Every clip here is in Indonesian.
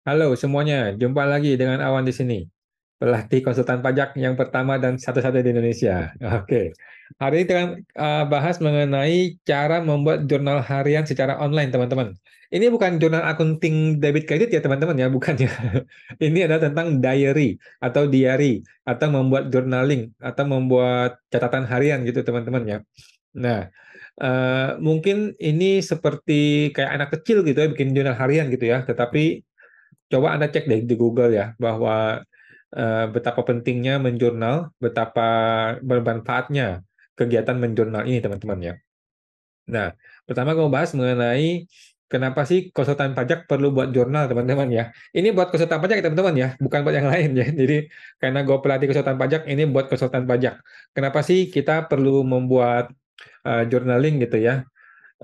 Halo semuanya, jumpa lagi dengan Awan di sini. Pelatih konsultan pajak yang pertama dan satu-satunya di Indonesia. Oke, hari ini kita akan bahas mengenai cara membuat jurnal harian secara online, teman-teman. Ini bukan jurnal akunting debit kredit ya, teman-teman ya, bukan ya. Ini adalah tentang diary, atau membuat journaling, atau membuat catatan harian gitu, teman-teman ya. Nah, mungkin ini seperti kayak anak kecil gitu ya, bikin jurnal harian gitu ya, tetapi coba Anda cek deh di Google ya, bahwa betapa pentingnya menjurnal, betapa bermanfaatnya kegiatan menjurnal ini, teman-teman ya. Nah, pertama gue bahas mengenai kenapa sih konsultan pajak perlu buat jurnal, teman-teman ya. Ini buat konsultan pajak ya, teman-teman ya, bukan buat yang lain ya. Jadi, karena gue pelatih konsultan pajak, ini buat konsultan pajak. Kenapa sih kita perlu membuat journaling gitu ya?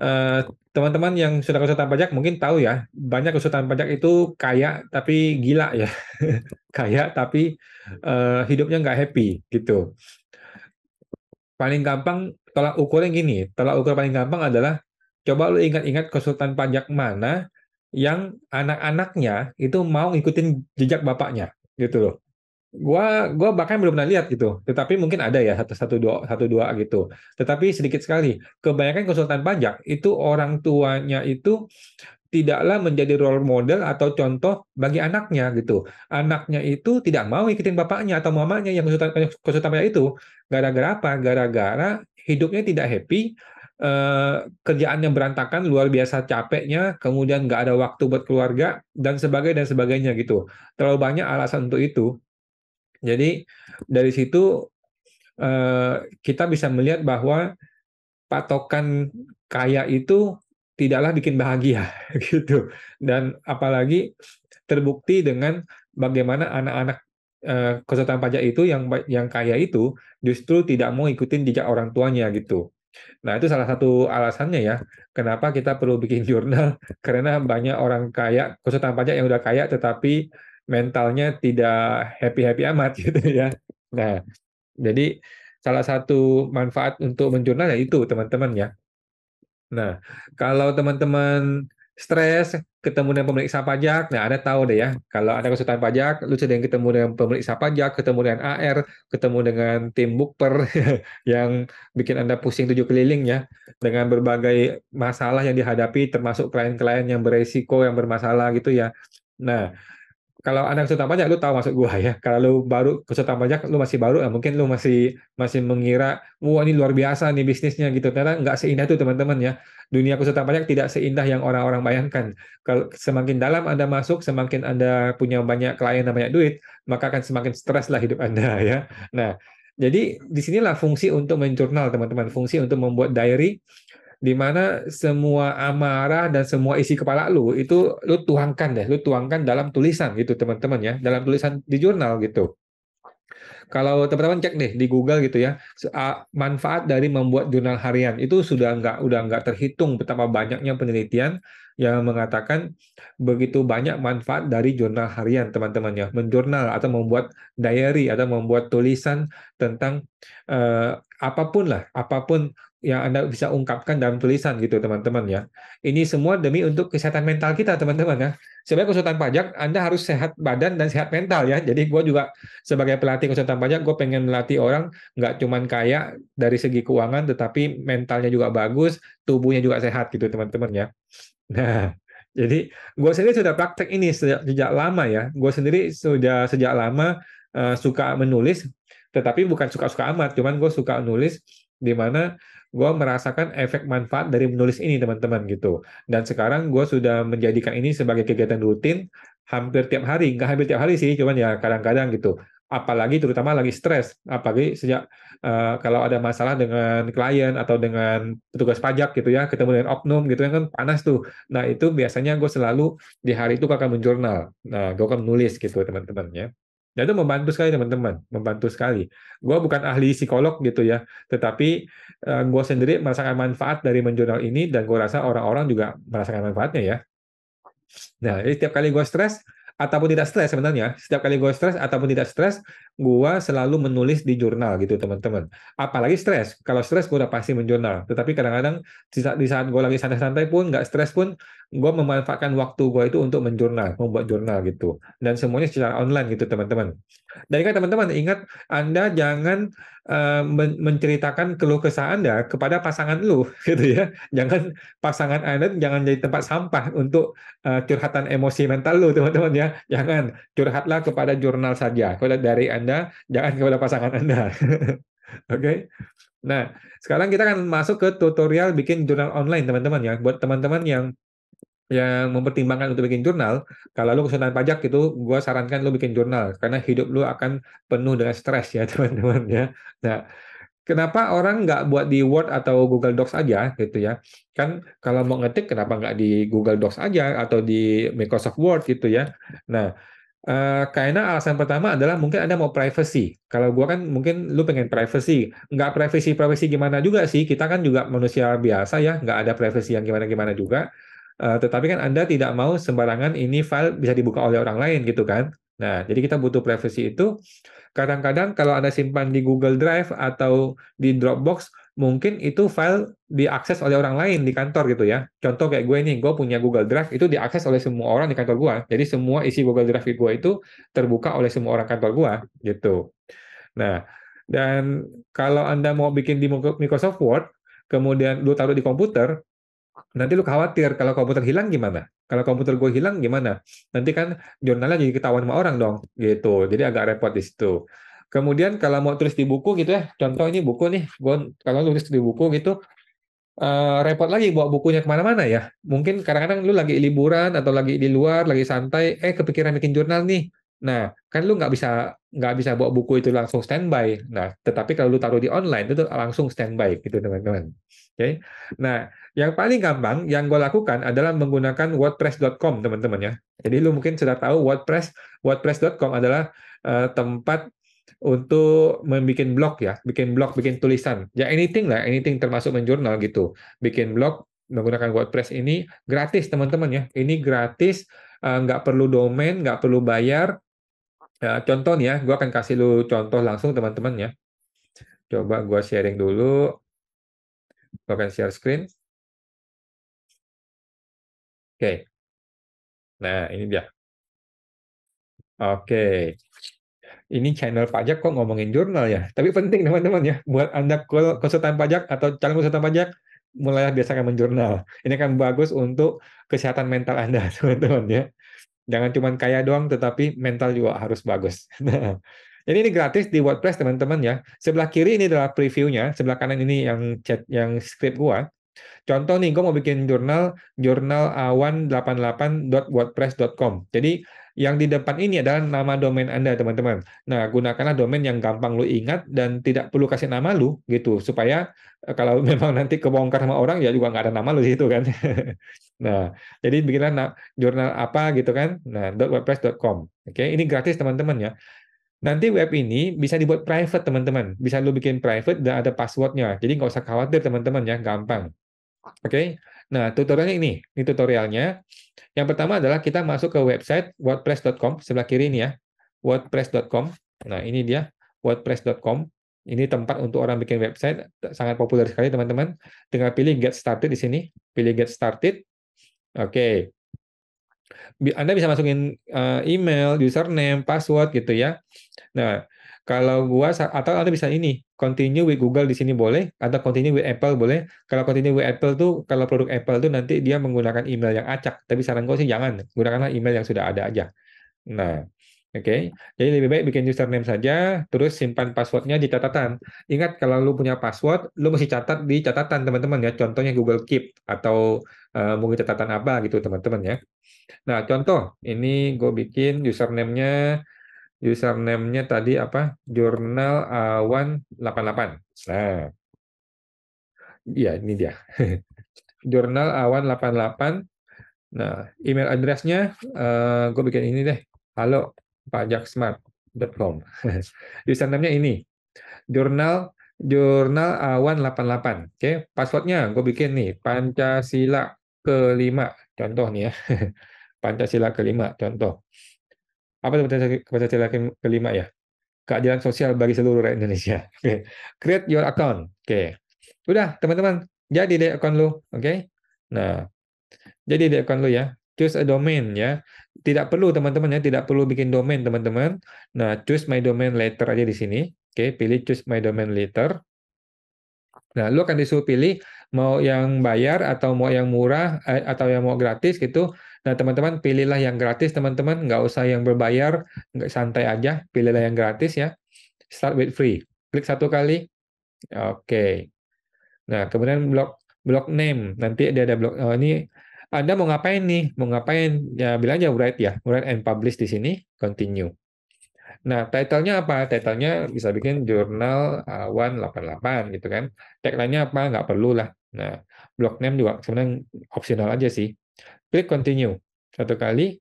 eh, Teman-teman yang sudah konsultan pajak mungkin tahu ya, banyak konsultan pajak itu kaya tapi gila ya, kaya tapi hidupnya nggak happy gitu. Paling gampang tolak ukurnya gini, tolak ukur paling gampang adalah coba lu ingat-ingat konsultan pajak mana yang anak-anaknya itu mau ngikutin jejak bapaknya gitu loh. Gua bahkan belum pernah lihat gitu. Tetapi mungkin ada ya satu dua gitu. Tetapi sedikit sekali. Kebanyakan konsultan pajak itu orang tuanya itu tidaklah menjadi role model atau contoh bagi anaknya gitu. Anaknya itu tidak mau ikutin bapaknya atau mamanya yang konsultan pajak itu. Gara-gara apa? Gara-gara hidupnya tidak happy, kerjaannya berantakan, luar biasa capeknya, kemudian nggak ada waktu buat keluarga dan sebagainya gitu. Terlalu banyak alasan untuk itu. Jadi dari situ kita bisa melihat bahwa patokan kaya itu tidaklah bikin bahagia gitu. Dan apalagi terbukti dengan bagaimana anak-anak konsultan pajak itu yang kaya itu justru tidak mau ikutin jejak orang tuanya gitu. Nah, itu salah satu alasannya ya, kenapa kita perlu bikin jurnal, karena banyak orang kaya, konsultan pajak yang udah kaya, tetapi mentalnya tidak happy-happy amat gitu ya. Nah, jadi salah satu manfaat untuk menjurnal ya itu, teman-teman ya. Nah, kalau teman-teman stres ketemu dengan pemeriksa pajak, nah Anda tahu deh ya, kalau ada konsultan pajak, lu sedang ketemu dengan pemeriksa pajak, ketemu dengan AR, ketemu dengan tim bukper yang bikin Anda pusing tujuh keliling ya, dengan berbagai masalah yang dihadapi, termasuk klien-klien yang beresiko, yang bermasalah gitu ya. Nah, kalau anak konsultan pajak lu tahu maksud gua ya. Kalau lu baru konsultan pajak, lu masih baru, mungkin lu masih masih mengira, wah ini luar biasa nih bisnisnya gitu. Ternyata nggak seindah itu, teman-teman ya. Dunia konsultan pajak tidak seindah yang orang-orang bayangkan. Kalau semakin dalam Anda masuk, semakin Anda punya banyak klien dan banyak duit, maka akan semakin stres lah hidup Anda ya. Nah, jadi disinilah fungsi untuk menjurnal, teman-teman. Fungsi untuk membuat diary di mana semua amarah dan semua isi kepala lu tuangkan deh, lu tuangkan dalam tulisan gitu, teman-teman ya, dalam tulisan di jurnal gitu. Kalau teman-teman cek deh di Google gitu ya, manfaat dari membuat jurnal harian itu udah nggak terhitung betapa banyaknya penelitian yang mengatakan begitu banyak manfaat dari jurnal harian, teman-teman ya. Menjurnal atau membuat diary atau membuat tulisan tentang apapun yang Anda bisa ungkapkan dalam tulisan gitu, teman-teman ya. Ini semua demi untuk kesehatan mental kita, teman-teman ya. Sebagai konsultan pajak, Anda harus sehat badan dan sehat mental ya. Jadi gue juga sebagai pelatih konsultan pajak, gue pengen melatih orang nggak cuman kaya dari segi keuangan, tetapi mentalnya juga bagus, tubuhnya juga sehat gitu, teman-teman ya. Nah, jadi gue sendiri sudah praktek ini sejak lama ya. Gue sendiri sudah sejak lama suka menulis, tetapi bukan suka-suka amat, cuman gue suka nulis di mana gue merasakan efek manfaat dari menulis ini, teman-teman gitu. Dan sekarang gue sudah menjadikan ini sebagai kegiatan rutin hampir tiap hari, nggak hampir tiap hari sih, cuman ya kadang-kadang gitu. Apalagi terutama lagi stres, apalagi sejak kalau ada masalah dengan klien atau dengan petugas pajak gitu ya, ketemu dengan oknum gitu kan panas tuh. Nah, itu biasanya gue selalu di hari itu akan menjurnal. Nah, gue akan menulis gitu, teman-teman ya. Dan itu membantu sekali, teman-teman. Membantu sekali. Gue bukan ahli psikolog gitu ya, tetapi gue sendiri merasakan manfaat dari menjurnal ini, dan gue rasa orang-orang juga merasakan manfaatnya ya. Nah, jadi setiap kali gue stres, ataupun tidak stres sebenarnya, setiap kali gue stres ataupun tidak stres, gua selalu menulis di jurnal gitu teman-teman. Apalagi stres. Kalau stres gua udah pasti menjurnal. Tetapi kadang-kadang di saat gua lagi santai-santai pun, nggak stres pun, gua memanfaatkan waktu gua itu untuk menjurnal, membuat jurnal gitu. Dan semuanya secara online gitu teman-teman. Dan ingat teman-teman, ingat Anda jangan menceritakan keluh kesah Anda kepada pasangan lu gitu ya. Jangan pasangan Anda jangan jadi tempat sampah untuk curhatan emosi mental lu teman-teman ya. Jangan curhatlah kepada jurnal saja. Kalau dari Anda, jangan kepada pasangan Anda. Oke. Nah, sekarang kita akan masuk ke tutorial bikin jurnal online teman-teman ya. Buat teman-teman yang mempertimbangkan untuk bikin jurnal, kalau lu kesulitan pajak itu, gue sarankan lu bikin jurnal karena hidup lu akan penuh dengan stres ya teman-teman ya. Nah, kenapa orang nggak buat di Word atau Google Docs aja gitu ya? Kan kalau mau ngetik kenapa nggak di Google Docs aja atau di Microsoft Word gitu ya? Nah, karena alasan pertama adalah mungkin Anda mau privacy. Kalau gua kan mungkin lu pengen privacy. Nggak privacy gimana juga sih. Kita kan juga manusia biasa ya, nggak ada privacy yang gimana-gimana juga. Tetapi kan Anda tidak mau sembarangan ini file bisa dibuka oleh orang lain gitu kan. Nah, jadi kita butuh privacy itu. Kadang-kadang kalau Anda simpan di Google Drive atau di Dropbox, mungkin itu file diakses oleh orang lain di kantor gitu ya. Contoh kayak gue nih, gue punya Google Drive, itu diakses oleh semua orang di kantor gue. Jadi semua isi Google Drive gue itu terbuka oleh semua orang kantor gue, gitu. Nah, dan kalau Anda mau bikin di Microsoft Word, kemudian lu taruh di komputer, nanti lu khawatir kalau komputer hilang gimana? Kalau komputer gue hilang gimana? Nanti kan jurnalnya jadi ketahuan sama orang dong, gitu. Jadi agak repot di situ. Kemudian kalau mau tulis di buku gitu ya, contoh ini buku nih, gue kalau tulis di buku gitu, repot lagi bawa bukunya kemana-mana ya. Mungkin kadang-kadang lu lagi liburan atau lagi di luar, lagi santai, kepikiran bikin jurnal nih. Nah, kan lu nggak bisa bawa buku itu langsung standby. Nah, tetapi kalau lu taruh di online itu langsung standby gitu teman-teman. Oke. Nah, yang paling gampang yang gue lakukan adalah menggunakan WordPress.com teman-teman ya. Jadi lu mungkin sudah tahu WordPress.com adalah tempat untuk membuat blog ya, bikin blog, bikin tulisan. Ya anything lah, anything termasuk menjurnal gitu. Bikin blog menggunakan WordPress ini gratis teman-teman ya. Ini gratis, nggak perlu domain, nggak perlu bayar. Contoh nih ya, gue akan kasih lu contoh langsung teman-teman ya. Coba gue sharing dulu, gue akan share screen. Oke, nah ini dia. Oke, ini channel pajak kok ngomongin jurnal ya. Tapi penting teman-teman ya, buat Anda konsultan pajak atau calon konsultan pajak, mulai biasakan menjurnal. Ini kan bagus untuk kesehatan mental Anda, teman-teman ya. Jangan cuma kaya doang, tetapi mental juga harus bagus. Nah, jadi ini gratis di WordPress, teman-teman ya. Sebelah kiri ini adalah previewnya, sebelah kanan ini yang chat, yang script gua. Contoh nih, gue mau bikin jurnal jurnalawan88.wordpress.com. Jadi yang di depan ini adalah nama domain Anda, teman-teman. Nah, gunakanlah domain yang gampang lu ingat dan tidak perlu kasih nama lu gitu, supaya kalau memang nanti kebongkar sama orang ya juga nggak ada nama lu di situ kan. Nah, jadi bikinlah jurnal apa gitu kan. Nah, .wordpress.com. Oke, ini gratis teman-teman ya. Nanti web ini bisa dibuat private teman-teman. Bisa lu bikin private dan ada passwordnya. Jadi nggak usah khawatir teman-teman ya, gampang. Oke. Nah, tutorialnya ini tutorialnya. Yang pertama adalah kita masuk ke website wordpress.com sebelah kiri ini ya. wordpress.com. Nah, ini dia wordpress.com. Ini tempat untuk orang bikin website, sangat populer sekali teman-teman. Tinggal pilih get started di sini, pilih get started. Oke. Anda bisa masukin email, username, password gitu ya. Nah, kalau atau Anda bisa ini, continue with Google di sini boleh, atau continue with Apple boleh. Kalau continue with Apple tuh, kalau produk Apple tuh nanti dia menggunakan email yang acak. Tapi saran gue sih jangan, gunakanlah email yang sudah ada aja. Nah, oke. Jadi lebih baik bikin username saja, terus simpan passwordnya di catatan. Ingat kalau lu punya password, lu mesti catat di catatan teman-teman ya. Contohnya Google Keep atau mungkin catatan apa gitu teman-teman ya. Nah, contoh ini gue bikin username-nya tadi apa? Jurnal Awan 88. Nah, iya ini dia. Jurnal Awan 88. Nah, email address-nya gue bikin ini deh. Halo pajaksmart.com. Username-nya ini. Jurnal Jurnal Awan 88. Oke, passwordnya gue bikin nih Pancasila kelima. Contoh nih ya. Pancasila kelima contoh. Apa itu Pancasila kelima ya? keadilan sosial bagi seluruh rakyat Indonesia. Oke. Create your account. Oke. Udah, teman-teman. Jadi deh account lu. Oke. Nah, jadi deh account lu ya. Choose a domain ya. Tidak perlu teman-teman ya, tidak perlu bikin domain teman-teman. Nah, choose my domain later aja di sini. Oke, pilih choose my domain later. Nah, lu akan disuruh pilih mau yang bayar atau mau yang murah atau yang mau gratis gitu. Nah, teman-teman pilihlah yang gratis, teman-teman. Nggak usah yang berbayar, nggak santai aja. Pilihlah yang gratis ya. Start with free. Klik satu kali. Oke. Nah, kemudian blok name. Nanti dia ada blok. Oh, ini Anda mau ngapain nih? Mau ngapain? Ya, bilang aja write ya. Write and publish di sini. Continue. Nah, title-nya apa? Title-nya bisa bikin jurnal Awan 88 gitu kan. Tagline-nya apa? Nggak perlu lah. Nah, block name juga sebenarnya opsional aja sih. Klik continue. Satu kali.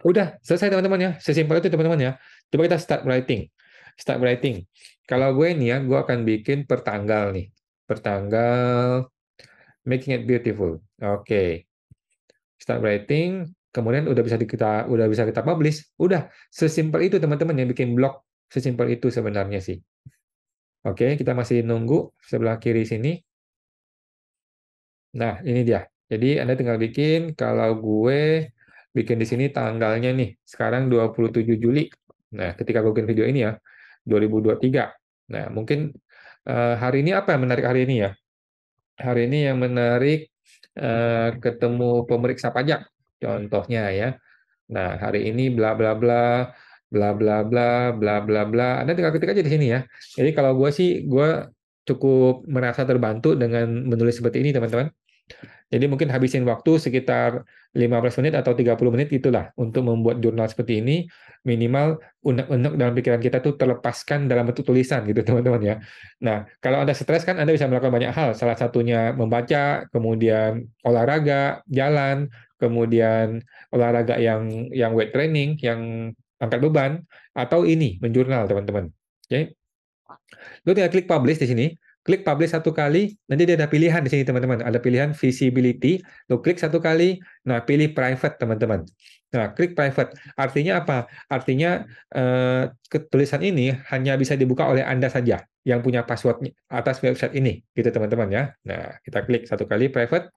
Udah, selesai teman-teman ya. Sesimpel itu teman-teman ya. Coba kita start writing. Start writing. Kalau gue nih ya, gue akan bikin pertanggal nih. Pertanggal making it beautiful. Oke. Start writing, kemudian udah bisa kita publish. Udah, sesimpel itu teman-teman yang bikin blog. Sesimpel itu sebenarnya sih. Oke, kita masih nunggu sebelah kiri sini. Nah, ini dia. Jadi Anda tinggal bikin, kalau gue bikin di sini tanggalnya nih, sekarang 27 Juli. Nah, ketika gue bikin video ini ya, 2023. Nah, mungkin hari ini apa yang menarik hari ini ya? Hari ini yang menarik ketemu pemeriksa pajak, contohnya ya. Nah, hari ini bla bla bla bla bla bla bla bla bla. Anda tinggal ketik aja di sini ya. Jadi kalau gue cukup merasa terbantu dengan menulis seperti ini, teman-teman. Jadi mungkin habisin waktu sekitar 15 menit atau 30 menit itulah untuk membuat jurnal seperti ini, minimal unek-unek dalam pikiran kita tuh terlepaskan dalam bentuk tulisan gitu teman-teman ya. Nah, kalau Anda stres kan Anda bisa melakukan banyak hal, salah satunya membaca, kemudian olahraga, jalan, kemudian olahraga yang weight training, yang angkat beban, atau ini menjurnal teman-teman. Oke. Lu tinggal klik publish di sini, klik publish satu kali, nanti dia ada pilihan di sini teman-teman, ada pilihan visibility, lu klik satu kali, nah pilih private teman-teman. Nah, klik private, artinya apa? Artinya tulisan ini hanya bisa dibuka oleh Anda saja yang punya password atas website ini, gitu teman-teman ya. Nah, kita klik satu kali private.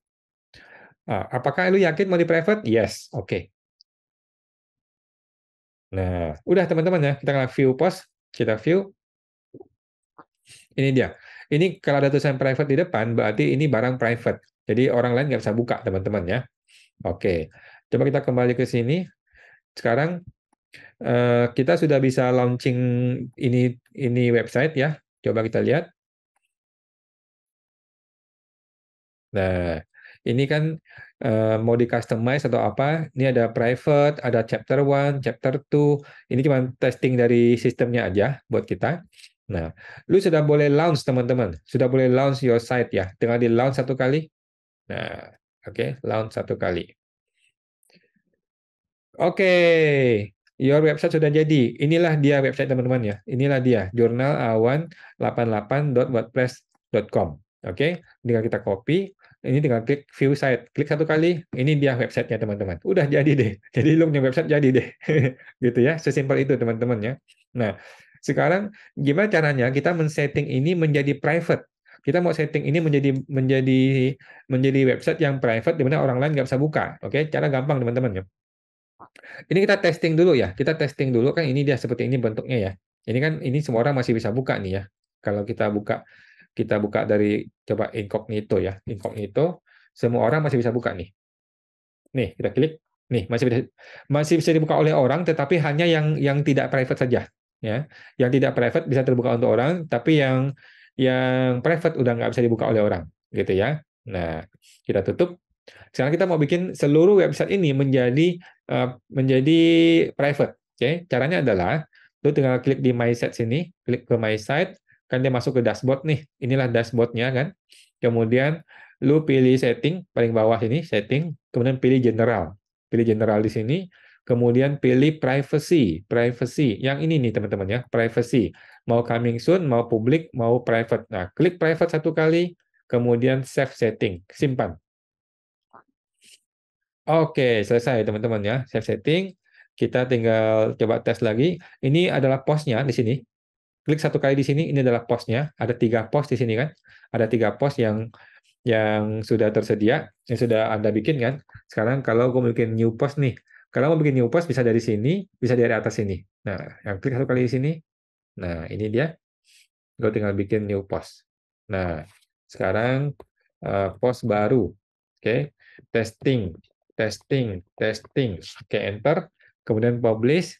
Apakah lu yakin mau di private? Yes, oke. Nah, udah teman-teman ya, kita view post, kita view. Ini dia. Ini kalau ada tulisan private di depan, berarti ini barang private. Jadi orang lain nggak bisa buka, teman-teman ya. Oke. Coba kita kembali ke sini. Sekarang kita sudah bisa launching ini website ya. Coba kita lihat. Nah, ini kan mau di-customize atau apa. Ini ada private, ada chapter 1, chapter 2. Ini cuma testing dari sistemnya aja buat kita. Nah, lu sudah boleh launch, teman-teman. Sudah boleh launch your site ya. Tinggal di launch satu kali. Nah, oke, launch satu kali. Oke, your website sudah jadi. Inilah dia website teman-teman ya. Inilah dia, jurnalawan88.wordpress.com. Oke, tinggal kita copy. Ini tinggal klik view site. Klik satu kali, ini dia websitenya teman-teman. Udah jadi deh. Jadi lu punya website jadi deh. Gitu ya, sesimpel itu teman-teman ya. Nah, sekarang gimana caranya kita men-setting ini menjadi private? Kita mau setting ini menjadi website yang private di mana orang lain nggak bisa buka. Oke, cara gampang teman-teman ya. Ini kita testing dulu ya. Kita testing dulu kan ini dia seperti ini bentuknya ya. Ini kan ini semua orang masih bisa buka nih ya. Kalau kita buka dari coba incognito ya. Incognito semua orang masih bisa buka nih. Nih, kita klik. Nih, masih bisa dibuka oleh orang tetapi hanya yang tidak private saja ya. Yang tidak private bisa terbuka untuk orang, tapi yang private udah nggak bisa dibuka oleh orang gitu ya. Nah, kita tutup. Sekarang kita mau bikin seluruh website ini menjadi private. Oke, caranya adalah lu tinggal klik di My Site sini, klik ke My Site, kan dia masuk ke dashboard nih. Inilah dashboardnya kan. Kemudian lu pilih setting paling bawah ini, setting, kemudian pilih general. Pilih general di sini, kemudian pilih privacy. Privacy. Yang ini nih teman-teman ya, privacy. Mau coming soon, mau public, mau private. Nah, klik private satu kali, kemudian save setting, simpan. Oke, selesai teman-teman ya. Save setting. kita tinggal coba tes lagi. Ini adalah postnya di sini. Klik satu kali di sini, ini adalah postnya. Ada 3 post di sini kan. Ada 3 post yang sudah tersedia, yang sudah Anda bikin kan. Sekarang kalau gue mau bikin new post nih, kalau mau bikin new post bisa dari sini, bisa dari atas sini. Nah, yang klik satu kali di sini. Nah, ini dia. Gue tinggal bikin new post. Nah, sekarang post baru. Oke, testing, testing, testing. Oke, enter. Kemudian publish.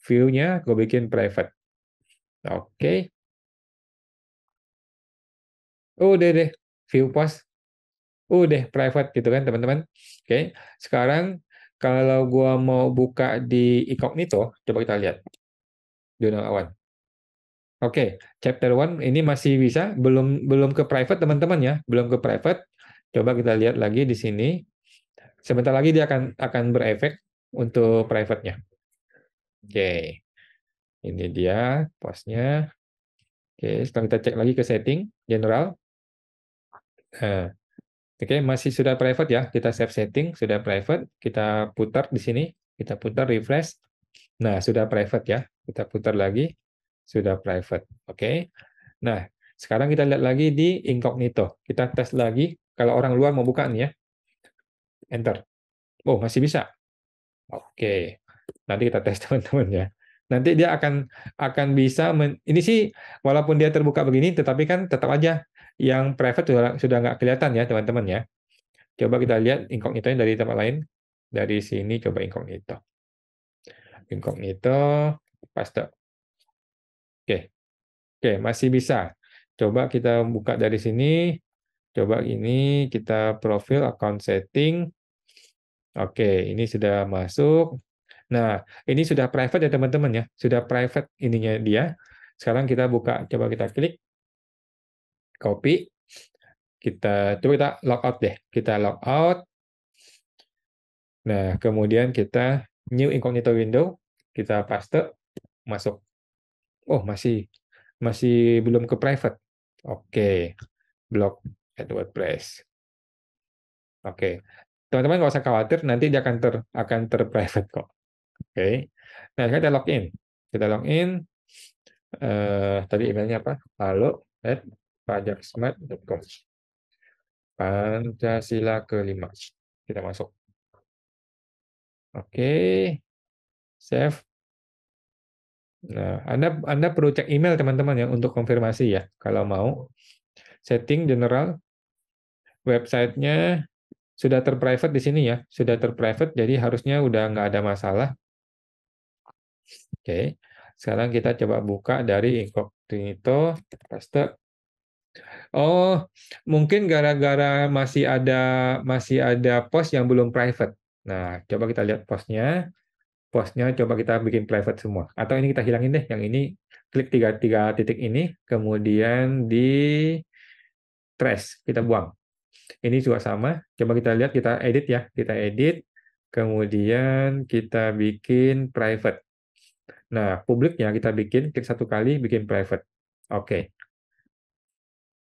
View-nya gue bikin private. Oke. Udah deh, view post. Udah private gitu kan, teman-teman. Oke, sekarang kalau gua mau buka di incognito, coba kita lihat. Jurnal awan. Oke, chapter one ini masih bisa, belum belum ke private teman-teman ya, belum ke private. Coba kita lihat lagi di sini. Sebentar lagi dia akan berefek untuk private-nya. Oke, ini dia postnya. Oke, sekarang kita cek lagi ke setting general. Nah, oke, masih sudah private ya. Kita save setting, sudah private. Kita putar di sini, kita putar refresh. Nah, sudah private ya. Kita putar lagi, sudah private. Oke. Nah, sekarang kita lihat lagi di incognito. Kita tes lagi. Kalau orang luar mau buka nih ya, enter. Oh, masih bisa. Oke. Nanti kita tes teman-teman ya. Nanti dia akan bisa ini sih walaupun dia terbuka begini, tetapi kan tetap aja yang private sudah nggak kelihatan ya teman-teman ya. Coba kita lihat incognito dari tempat lain. Dari sini coba incognito. Incognito, paste. Oke, oke masih bisa. Coba kita buka dari sini. Coba ini kita profil account setting. Oke, ini sudah masuk. Nah, ini sudah private ya teman-teman ya. Sudah private ininya dia. Sekarang kita buka, coba kita klik, copy. Coba kita logout deh. Kita logout. Nah, kemudian kita new incognito window, kita paste, masuk. Oh, masih belum ke private. Oke, block at WordPress. Oke, teman-teman nggak usah khawatir, nanti dia akan terprivate kok. Oke, nah kita login. Kita login. Tadi emailnya apa? halo@pajaksmart.com. Pancasila kelima. Kita masuk. Oke, save. Nah, Anda perlu cek email teman-teman ya untuk konfirmasi ya. Kalau mau, setting general, websitenya sudah terprivate di sini ya. Sudah terprivate, jadi harusnya udah nggak ada masalah. Oke, sekarang kita coba buka dari incognito, paste. Oh, mungkin gara-gara masih ada post yang belum private. Nah, coba kita lihat postnya. Postnya coba kita bikin private semua. Atau ini kita hilangin deh. Yang ini klik tiga titik ini, kemudian di trash kita buang. Ini juga sama. Coba kita lihat, kita edit ya. Kita edit, kemudian kita bikin private. Nah, publiknya kita bikin, klik satu kali, bikin private. Oke.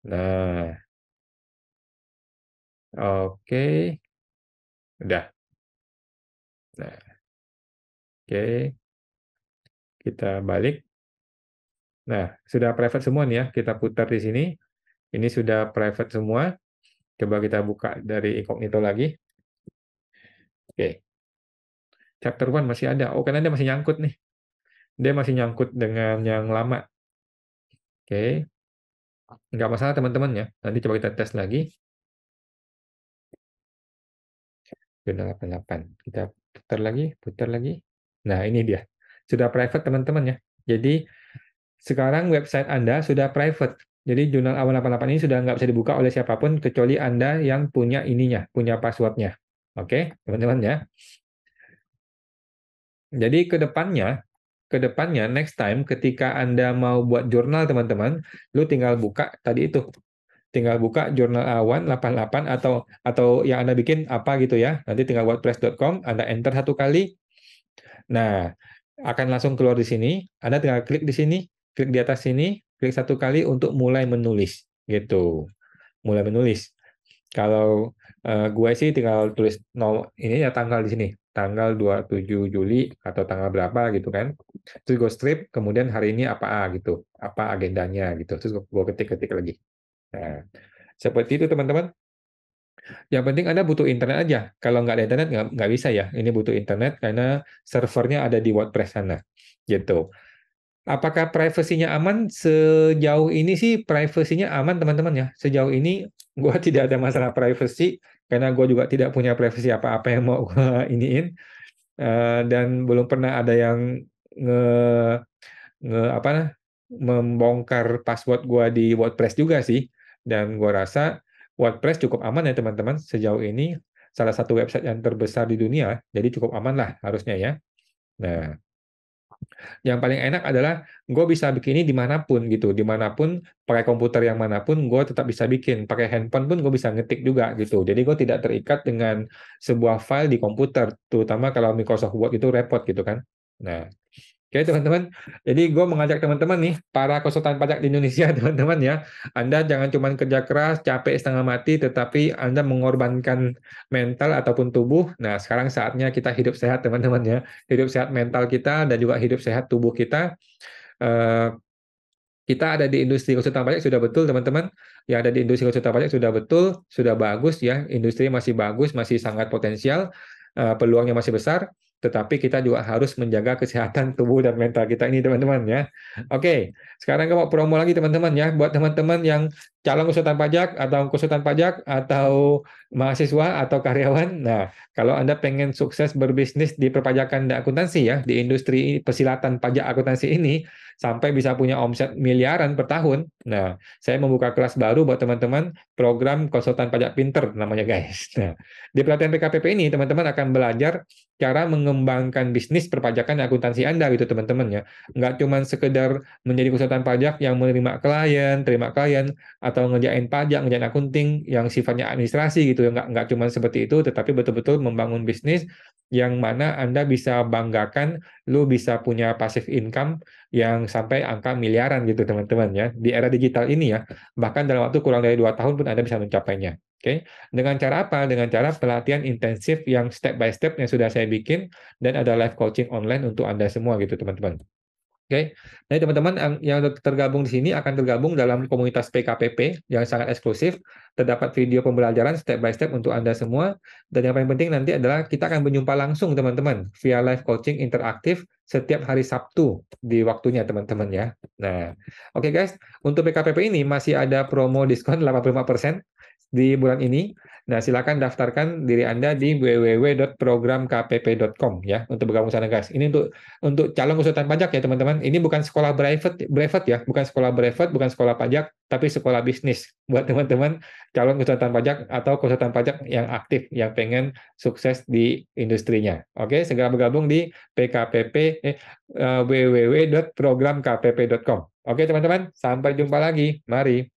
Nah, oke. Udah. Nah, oke. Kita balik. Nah, sudah private semua nih ya. Kita putar di sini. Ini sudah private semua. Coba kita buka dari incognito lagi. Oke. Chapter 1 masih ada. Oh, karena dia masih nyangkut nih. Dia masih nyangkut dengan yang lama. Oke. Nggak masalah teman-teman ya. Nanti coba kita tes lagi. Sudah 88. Kita putar lagi. Nah, ini dia. Sudah private teman-teman ya. Jadi, sekarang website Anda sudah private. Jadi, jurnal awan 88 ini sudah nggak bisa dibuka oleh siapapun kecuali Anda yang punya ininya, punya passwordnya. Oke, teman-teman ya. Jadi, ke depannya next time ketika Anda mau buat jurnal teman-teman, lu tinggal buka tadi itu. Tinggal buka jurnal awan 88 atau yang Anda bikin apa gitu ya. Nanti tinggal wordpress.com, Anda enter satu kali. Nah, akan langsung keluar di sini. Anda tinggal klik di sini, klik di atas sini, klik satu kali untuk mulai menulis gitu. Mulai menulis. Kalau gue sih tinggal tulis ini ya tanggal di sini. tanggal 27 Juli atau tanggal berapa gitu kan. Terus gue strip, kemudian hari ini apa gitu, apa agendanya gitu. Terus gue ketik-ketik lagi. Nah, seperti itu teman-teman. Yang penting Anda butuh internet aja. Kalau nggak ada internet, nggak bisa ya. Ini butuh internet karena servernya ada di WordPress sana. Gitu. Apakah privasinya aman? Sejauh ini sih privasinya aman teman-teman ya. Sejauh ini gue tidak ada masalah privacy karena gue juga tidak punya privasi apa-apa yang mau gue iniin. Dan belum pernah ada yang nge, apa membongkar password gue di WordPress juga sih. Dan gue rasa WordPress cukup aman ya teman-teman. Sejauh ini salah satu website yang terbesar di dunia, jadi cukup aman lah harusnya ya. Nah, yang paling enak adalah gue bisa bikin ini dimanapun gitu, dimanapun pakai komputer yang manapun gue tetap bisa bikin, pakai handphone pun gue bisa ngetik juga gitu. Jadi gue tidak terikat dengan sebuah file di komputer, terutama kalau Microsoft Word itu repot gitu kan. Nah, oke teman-teman, jadi gue mengajak teman-teman nih, para konsultan pajak di Indonesia teman-teman ya, Anda jangan cuma kerja keras, capek setengah mati, tetapi Anda mengorbankan mental ataupun tubuh. Nah sekarang saatnya kita hidup sehat teman-teman ya, hidup sehat mental kita dan juga hidup sehat tubuh kita. Eh, kita ada di industri konsultan pajak sudah betul teman-teman, yang ada di industri konsultan pajak sudah betul, sudah bagus ya, industri masih bagus, masih sangat potensial, peluangnya masih besar, tetapi kita juga harus menjaga kesehatan tubuh dan mental kita ini teman-teman ya. Oke, sekarang kita mau promo lagi teman-teman ya, buat teman-teman yang calon konsultan pajak atau konsultan pajak atau mahasiswa atau karyawan. Nah, kalau Anda pengen sukses berbisnis di perpajakan dan akuntansi ya, di industri persilatan pajak akuntansi ini, sampai bisa punya omset miliaran per tahun. Nah, saya membuka kelas baru buat teman-teman, program konsultan pajak pinter namanya guys. Nah, di pelatihan PKPP ini teman-teman akan belajar cara mengembangkan bisnis perpajakan dan akuntansi Anda gitu teman-teman ya. Nggak cuma sekedar menjadi konsultan pajak yang menerima klien, terima klien, atau ngerjain pajak, ngerjain akunting yang sifatnya administrasi gitu ya. Nggak cuma seperti itu, tetapi betul-betul membangun bisnis yang mana Anda bisa banggakan, lu bisa punya passive income yang sampai angka miliaran gitu teman-teman ya. Di era digital ini ya, bahkan dalam waktu kurang dari 2 tahun pun Anda bisa mencapainya. Oke, dengan cara apa? Dengan cara pelatihan intensif yang step by step yang sudah saya bikin dan ada live coaching online untuk Anda semua gitu teman-teman. Oke, jadi teman-teman yang tergabung di sini akan tergabung dalam komunitas PKPP yang sangat eksklusif. Terdapat video pembelajaran step by step untuk Anda semua. Dan yang paling penting nanti adalah kita akan berjumpa langsung teman-teman via live coaching interaktif setiap hari Sabtu di waktunya teman-teman ya. Nah, oke guys, untuk PKPP ini masih ada promo diskon 85% di bulan ini. Nah, silakan daftarkan diri Anda di www.programkpp.com ya untuk bergabung sana guys. Ini untuk calon konsultan pajak ya teman-teman. Ini bukan sekolah brevet ya, bukan sekolah brevet, bukan sekolah pajak, tapi sekolah bisnis buat teman-teman calon konsultan pajak atau konsultan pajak yang aktif yang pengen sukses di industrinya. Oke, segera bergabung di www.programkpp.com. Oke teman-teman, sampai jumpa lagi. Mari.